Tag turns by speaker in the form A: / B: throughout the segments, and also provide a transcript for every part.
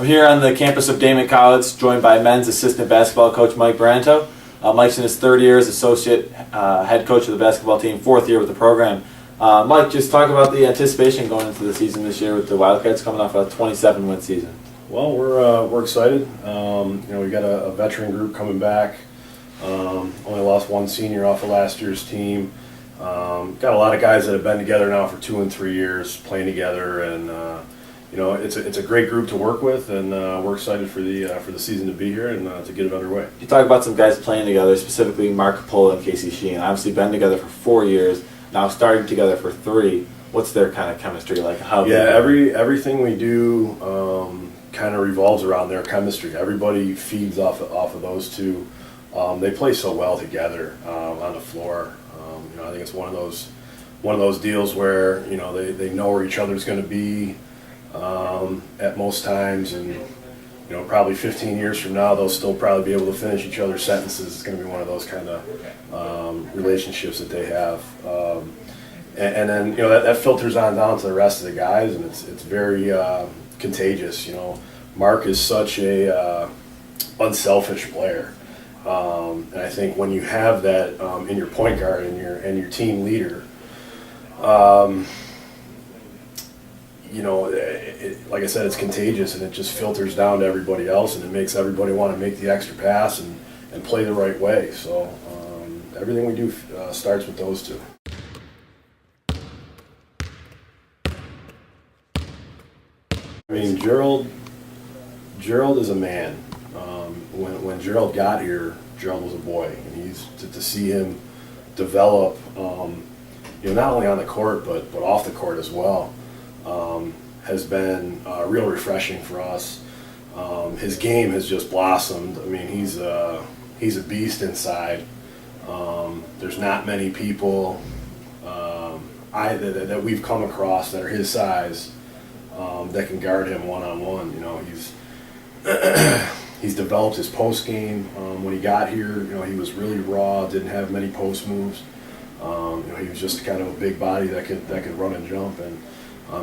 A: I'm here on the campus of Daemen College, joined by men's assistant basketball coach Mike Miranto. Mike's in his third year as associate head coach of the basketball team, fourth year with the program. Mike, just talk about the anticipation going into the season this year with the Wildcats coming off a 27-win season.
B: Well, we're excited. We got a veteran group coming back. Only lost one senior off of last year's team. Got a lot of guys that have been together now for 2 and 3 years, playing together, and it's a great group to work with, and we're excited for the season to be here and to get it underway.
A: You talk about some guys playing together, specifically Mark Coppola and Casey Sheen. Obviously, been together for 4 years, now starting together for 3. What's their kind of chemistry like?
B: Everything we do kind of revolves around their chemistry. Everybody feeds off of those two. They play so well together on the floor. I think it's one of those deals where they know where each other's going to be at most times, and probably 15 years from now they'll still probably be able to finish each other's sentences. It's going to be one of those kind of relationships that they have, and then that filters on down to the rest of the guys, and it's very contagious. Mark is such a unselfish player. And I think when you have that in your point guard and your team leader, like I said, it's contagious, and it just filters down to everybody else, and it makes everybody want to make the extra pass and play the right way. So everything we do starts with those two. I mean, Gerald is a man. When Gerald got here, Gerald was a boy, and to see him develop, not only on the court but off the court as well, has been real refreshing for us. His game has just blossomed. I mean, he's a beast inside. There's not many people that we've come across that are his size that can guard him one-on-one. He's developed his post game. When he got here, he was really raw, didn't have many post moves. He was just kind of a big body that could run and jump, and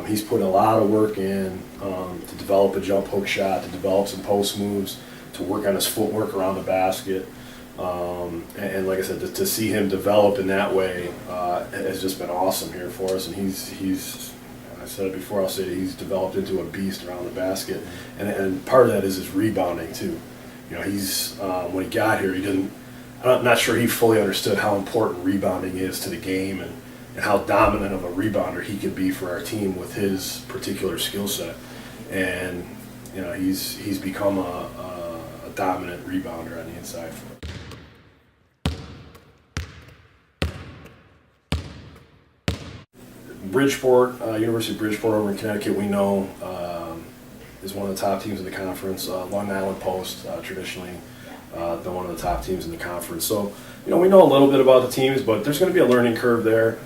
B: he's put a lot of work in to develop a jump hook shot, to develop some post moves, to work on his footwork around the basket. And like I said, to see him develop in that way has just been awesome here for us. And he's I said it before, I'll say it, he's developed into a beast around the basket, and part of that is his rebounding too. He's when he got here, I'm not sure he fully understood how important rebounding is to the game, and how dominant of a rebounder he could be for our team with his particular skill set. And he's become a dominant rebounder on the inside for us. Bridgeport, University of Bridgeport over in Connecticut, we know is one of the top teams in the conference. Long Island Post, traditionally, they're one of the top teams in the conference. So, we know a little bit about the teams, but there's going to be a learning curve there.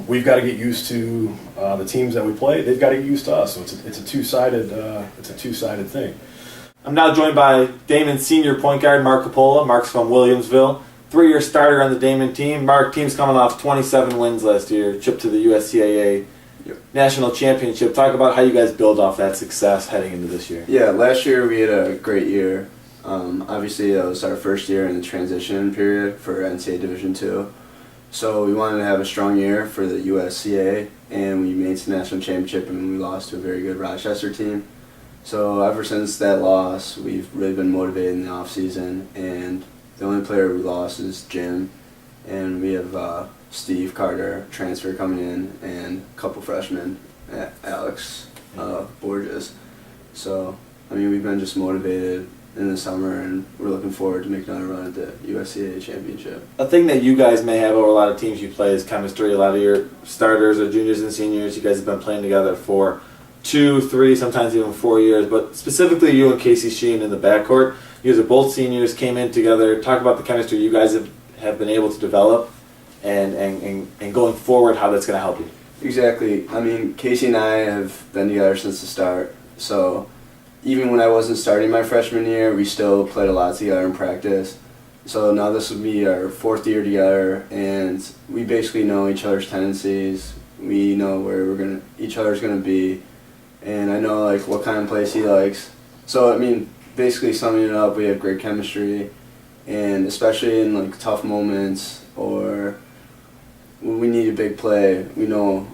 B: We've got to get used to the teams that we play. They've got to get used to us. So it's a two-sided thing.
A: I'm now joined by Daemen senior point guard Mark Coppola. Mark's from Williamsville. 3-year starter on the Daemen team. Mark, team's coming off 27 wins last year, trip to the USCAA National Championship. Talk about how you guys build off that success heading into this year.
C: Yeah, last year we had a great year. Obviously, that was our first year in the transition period for NCAA Division II. So we wanted to have a strong year for the USCAA, and we made it to the National Championship, and we lost to a very good Rochester team. So ever since that loss, we've really been motivated in the off-season, and the only player we lost is Jim, and we have Steve Carter, transfer, coming in, and a couple freshmen, Alex Borges. So, we've been just motivated in the summer, and we're looking forward to making another run at the USCAA championship.
A: A thing that you guys may have over a lot of teams you play is chemistry. A lot of your starters are juniors and seniors. You guys have been playing together for 2, 3, sometimes even 4 years, but specifically you and Casey Sheen in the backcourt. You guys are both seniors, came in together. Talk about the chemistry you guys have been able to develop, and going forward, how that's going to help you.
C: Exactly. Casey and I have been together since the start. So even when I wasn't starting my freshman year, we still played a lot together in practice. So now this will be our 4th year together, and we basically know each other's tendencies. We know where each other's gonna be, and I know what kind of plays he likes, So I mean, basically summing it up, we have great chemistry, and especially in like tough moments or when we need a big play, we know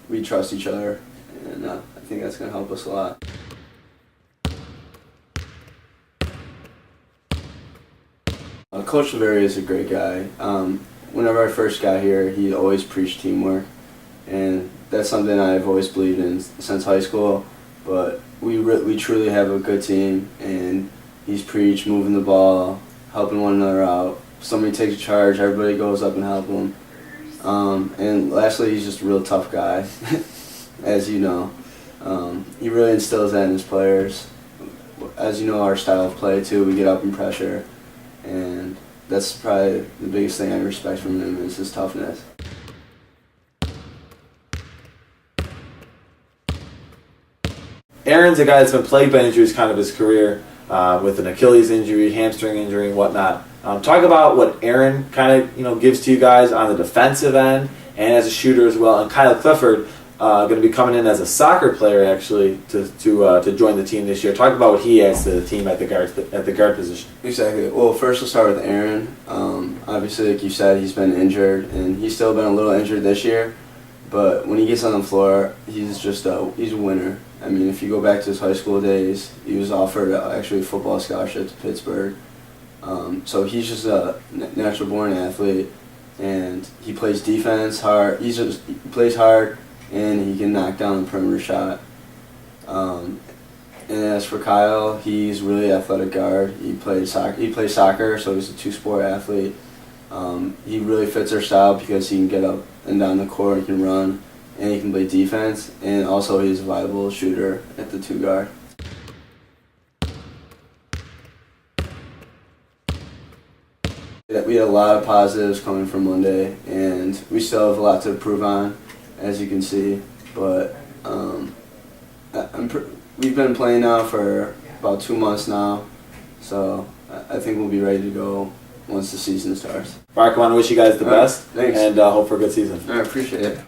C: we trust each other, and I think that's going to help us a lot. Coach Lavery is a great guy. Whenever I first got here, he always preached teamwork, and that's something I've always believed in since high school. But we truly have a good team, and he's preached moving the ball, helping one another out. If somebody takes a charge, everybody goes up and help him. And lastly, he's just a real tough guy, as you know. He really instills that in his players. As you know, our style of play too, we get up in pressure, and that's probably the biggest thing I respect from him is his toughness.
A: Aaron's a guy that's been plagued by injuries kind of his career, with an Achilles injury, hamstring injury, and whatnot. Talk about what Aaron kind of gives to you guys on the defensive end and as a shooter as well. And Kyle Clifford going to be coming in as a soccer player actually to join the team this year. Talk about what he adds to the team at the guard position.
C: Exactly. Well, first we'll start with Aaron. Obviously, like you said, he's been injured, and he's still been a little injured this year. But when he gets on the floor, he's a winner. I mean, if you go back to his high school days, he was offered actually a football scholarship to Pittsburgh. So he's just a natural-born athlete, and he plays defense hard. He plays hard, and he can knock down the perimeter shot. And as for Kyle, he's really athletic guard. He plays soccer, so he's a two-sport athlete. He really fits our style because he can get up and down the court, he can run, and he can play defense, and also he's a viable shooter at the two guard. We had a lot of positives coming from Monday, and we still have a lot to improve on, as you can see. But we've been playing now for about 2 months now, so I think we'll be ready to go once the season starts.
A: Mark, I want to wish you guys the best,
C: Thanks.
A: and hope for a good season.
C: I appreciate it.